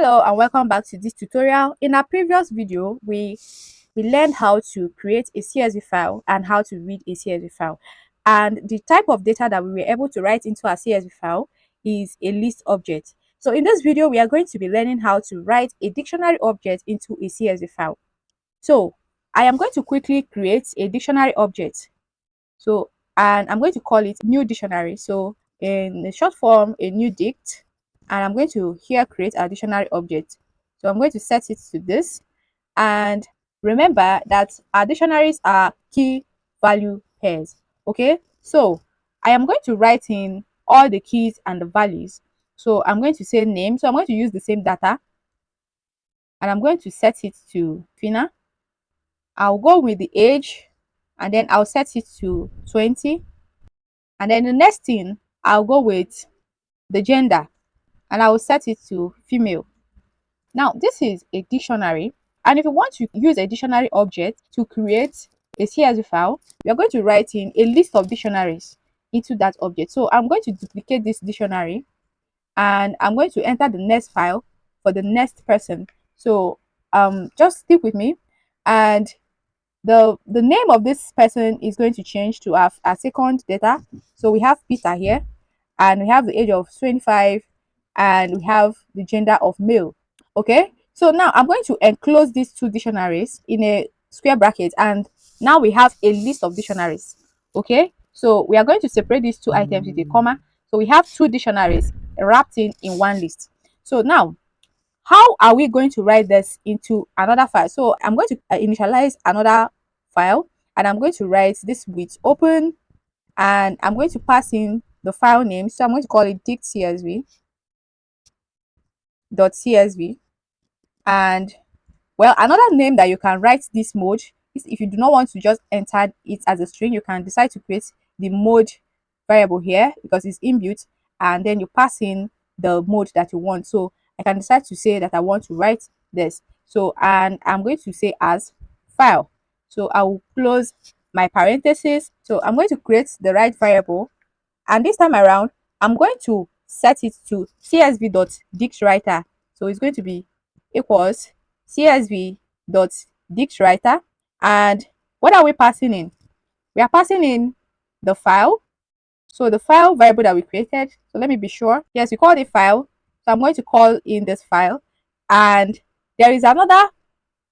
Hello and welcome back to this tutorial. In our previous video, we learned how to create a CSV file and how to read a CSV file. And the type of data that we were able to write into our CSV file is a list object. So in this video, we are going to be learning how to write a dictionary object into a CSV file. So I am going to quickly create a dictionary object. And I'm going to call it new dictionary. So in the short form, a new dict, and I'm going to here create a dictionary object. So I'm going to set it to this, and remember that our dictionaries are key value pairs. Okay, so I am going to write in all the keys and the values. So I'm going to say name, so I'm going to use the same data, and I'm going to set it to Fina. I'll go with the age, and then I'll set it to 20. And then the next thing, I'll go with the gender, and I will set it to female. Now, this is a dictionary, and if you want to use a dictionary object to create a CSV file, we are going to write in a list of dictionaries into that object. So I'm going to duplicate this dictionary, and I'm going to enter the next file for the next person. So just stick with me, and the name of this person is going to change to our second data. So we have Peter here, and we have the age of 25, and we have the gender of male. Okay, so now I'm going to enclose these two dictionaries in a square bracket, and now we have a list of dictionaries. Okay, so we are going to separate these two items with a comma. So we have two dictionaries wrapped in one list. So now, how are we going to write this into another file? So I'm going to initialize another file, and I'm going to write this with open, and I'm going to pass in the file name. So I'm going to call it dictcsv.csv. And well, another name that you can write this mode is, if you do not want to just enter it as a string, you can decide to create the mode variable here because it's inbuilt, and then you pass in the mode that you want. So I can decide to say that I want to write this. So, and I'm going to say as file. So I will close my parentheses. So I'm going to create the right variable, and this time around I'm going to set it to csv.DictWriter. So it's going to be equals csv.DictWriter. And what are we passing in? We are passing in the file. So the file variable that we created. So let me be sure. Yes, we called it file. So I'm going to call in this file. And there is another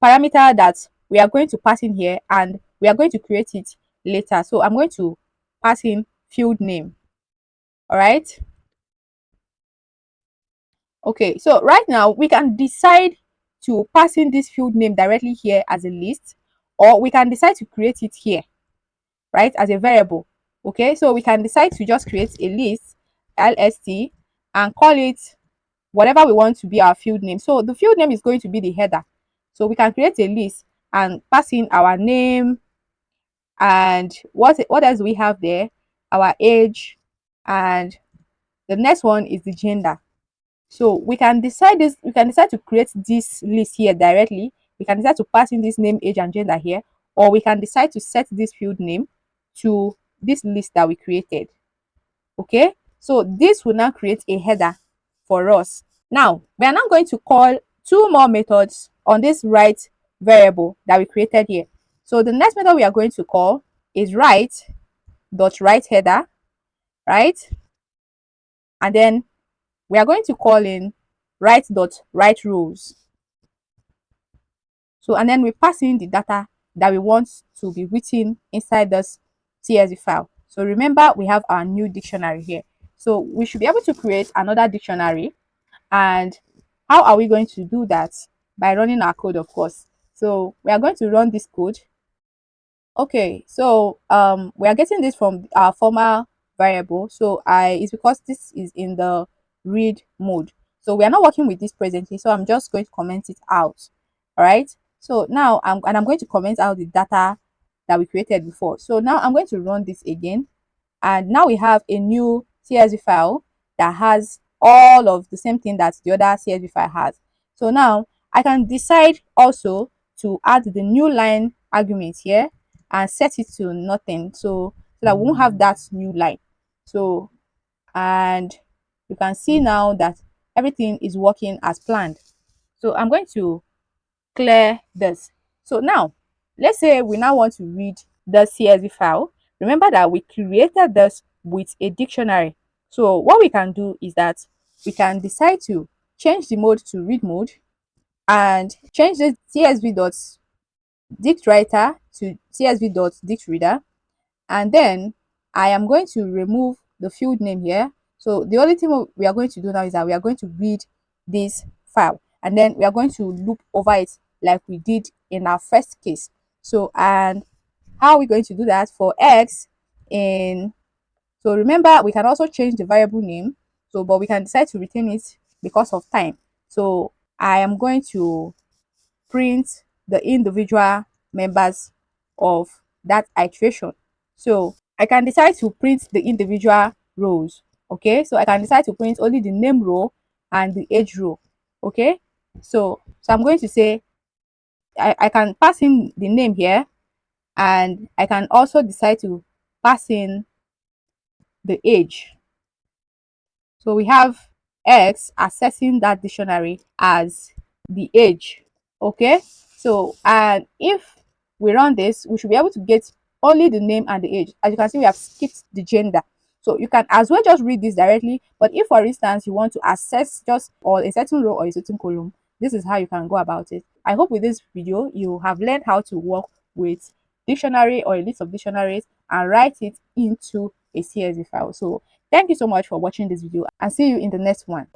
parameter that we are going to pass in here, and we are going to create it later. So I'm going to pass in field name. All right. Okay, so right now we can decide to pass in this field name directly here as a list, or we can decide to create it here, right, as a variable. Okay, so we can decide to just create a list, lst, and call it whatever we want to be our field name. So the field name is going to be the header. So we can create a list and pass in our name, and what else do we have there? Our age, and the next one is the gender. So we can decide to create this list here directly. We can decide to pass in this name, age, and gender here, or we can decide to set this field name to this list that we created. Okay, so this will now create a header for us. Now we are now going to call two more methods on this write variable that we created here. So the next method we are going to call is write header, right? And then we are going to call in write rows. So, and then we pass in the data that we want to be written inside this CSV file. So remember, we have our new dictionary here. So we should be able to create another dictionary. And how are we going to do that? By running our code, of course. So we are going to run this code. Okay, so we are getting this from our former variable. So it's because this is in the read mode. So we are not working with this presently. So I'm just going to comment it out. All right. So now I'm going to comment out the data that we created before. So now I'm going to run this again, and now we have a new CSV file that has all of the same thing that the other CSV file has. So now I can decide also to add the new line argument here and set it to nothing, so that we won't have that new line. So, and you can see now that everything is working as planned. So I'm going to clear this. So now, let's say we now want to read the CSV file. Remember that we created this with a dictionary. So what we can do is that we can decide to change the mode to read mode and change the csv.DictWriter to csv.DictReader. And then I am going to remove the field name here. So the only thing we are going to do now is that we are going to read this file, and then we are going to loop over it like we did in our first case. So, and how are we going to do that for x in, so remember we can also change the variable name, so but we can decide to retain it because of time. So I am going to print the individual members of that iteration. So I can decide to print the individual rows. Okay, so I can decide to print only the name row and the age row. Okay, so I'm going to say I can pass in the name here, and I can also decide to pass in the age. So we have X accessing that dictionary as the age. Okay, so and if we run this, we should be able to get only the name and the age. As you can see, we have skipped the gender. So you can as well just read this directly, but if for instance you want to access just or a certain row or a certain column, this is how you can go about it. I hope with this video you have learned how to work with dictionary or a list of dictionaries and write it into a CSV file. So thank you so much for watching this video, and see you in the next one.